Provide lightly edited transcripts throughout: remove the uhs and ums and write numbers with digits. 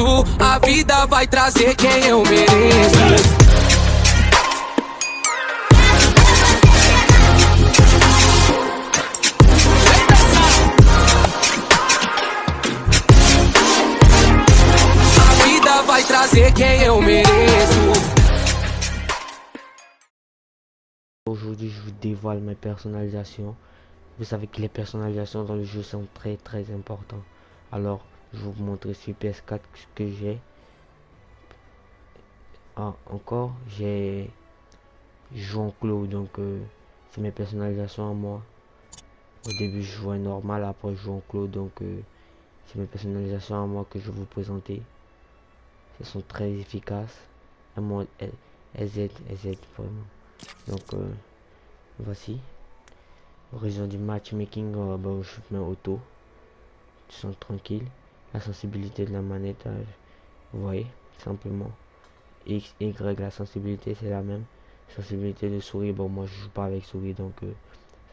mereço. A vida vai trazer quem eu mereço. Vai trazer quem eu mereço. Aujourd'hui, je vous dévoile mes personnalisations. Vous savez que les personnalisations dans le jeu sont très importantes. Alors, je vais vous montrer sur PS4 ce que j'ai. Encore, j'ai joué en clos, donc c'est mes personnalisations à moi. Au début, je jouais normal, après je joue en clos, donc c'est mes personnalisations à moi que je vais vous présenter. Elles sont très efficaces. Elles aident vraiment. Donc voici. Horizon du matchmaking, je mets auto. Ils sont tranquilles. La sensibilité de la manette, vous voyez, simplement. X, Y, la sensibilité c'est la même. Sensibilité de souris, bon moi je joue pas avec souris, donc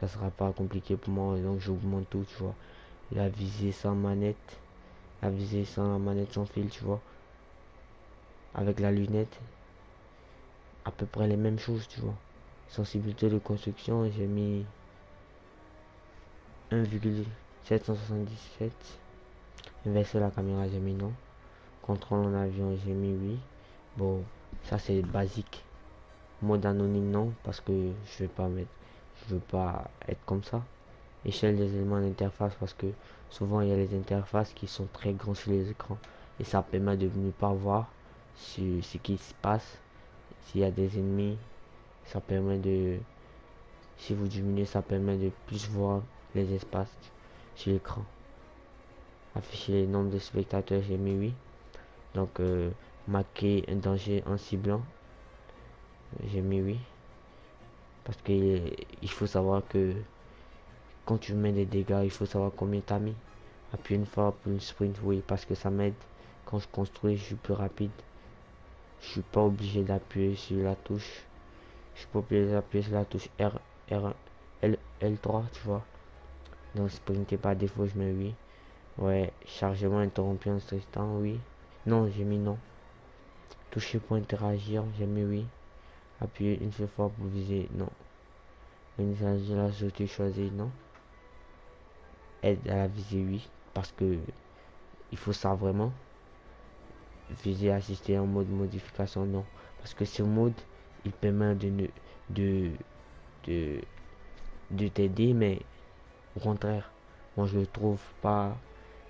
ça sera pas compliqué pour moi, donc j'augmente tout, tu vois. La visée sans manette. La visée sans manette sans fil, tu vois. Avec la lunette, à peu près les mêmes choses, tu vois. Sensibilité de construction, j'ai mis 1,777. Inverser la caméra, j'ai mis non. Contrôle en avion, j'ai mis oui. Bon, ça c'est basique. Mode anonyme non, parce que je veux pas être comme ça. Échelle des éléments d'interface, parce que souvent il y a les interfaces qui sont très grands sur les écrans et ça permet de ne pas voir ce qui se passe. S'il y a des ennemis, ça permet de, si vous diminuez, ça permet de plus voir les espaces sur l'écran. Afficher le nombre de spectateurs, j'ai mis oui. Donc marquer un danger en ciblant, j'ai mis oui. Parce que il faut savoir que quand tu mets des dégâts, il faut savoir combien t'as mis. Appuyer une fois pour une sprint, oui, parce que ça m'aide. Quand je construis, je suis plus rapide. Je suis pas obligé d'appuyer sur la touche. Je suis pas obligé d'appuyer sur la touche L3, tu vois. Donc sprinter par défaut, je mets oui. Ouais, chargement interrompu en instant, oui. Non, j'ai mis non. Toucher pour interagir, j'ai mis oui. Appuyer une seule fois pour viser, non. Ménage là, je choisi non. Aide à la visée, oui. Parce que il faut ça vraiment. Viser assister en mode modification, non. Parce que ce mode, il permet de, de t'aider, mais au contraire, moi je le trouve pas,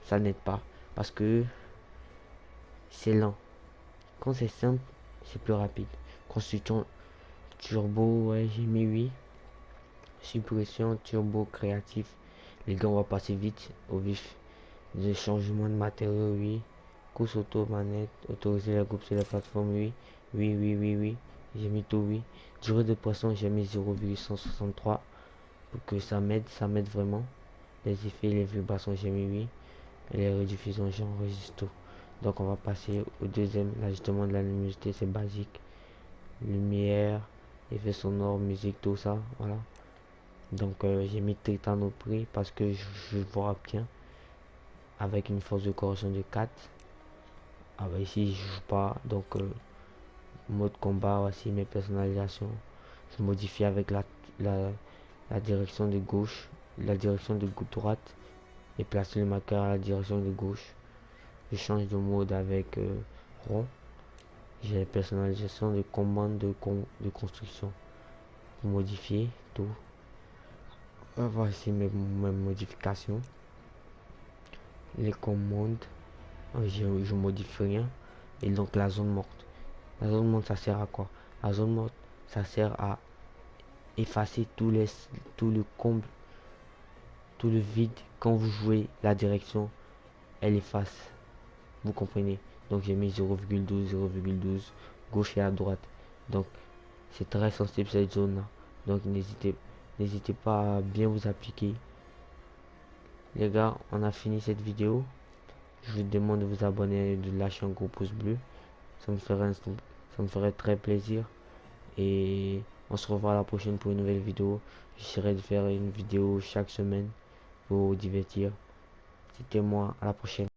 ça n'aide pas. Parce que c'est lent. Quand c'est simple, c'est plus rapide. Construction turbo, ouais, j'ai mis oui. Suppression turbo créatif. Les gars, on va passer vite au vif. Des changements de matériaux, oui. Course auto manette. Autoriser la groupe sur la plateforme, oui. Oui. J'ai mis tout, oui. Durée de poisson, j'ai mis 0,163 pour que ça m'aide vraiment. Les effets, les vibrations, j'ai mis oui. Et les rediffusions, j'enregistre tout. Donc on va passer au deuxième. L'ajustement de la luminosité, c'est basique. Lumière, effets sonores, musique, tout ça, voilà. Donc j'ai mis Titano prix parce que je vois bien avec une force de correction de 4. Ah bah ici je joue pas, donc mode combat, voici mes personnalisations. Je modifie avec la direction de gauche, la direction de droite et placer le marqueur à la direction de gauche. Je change de mode avec rond. J'ai la personnalisation de commande de construction. Pour modifier tout. Voici mes modifications. Les commandes, je modifie rien. Et donc la zone morte. La zone morte, ça sert à quoi? La zone morte, ça sert à effacer tout le comble, tout le vide. Quand vous jouez la direction, elle efface. Vous comprenez? Donc j'ai mis 0,12, gauche et à droite. Donc c'est très sensible cette zone là. Donc n'hésitez pas à bien vous appliquer. Les gars, on a fini cette vidéo. Je vous demande de vous abonner et de lâcher un gros pouce bleu. Ça me ferait très plaisir. Et on se revoit à la prochaine pour une nouvelle vidéo. J'essaierai de faire une vidéo chaque semaine pour vous divertir. C'était moi, à la prochaine.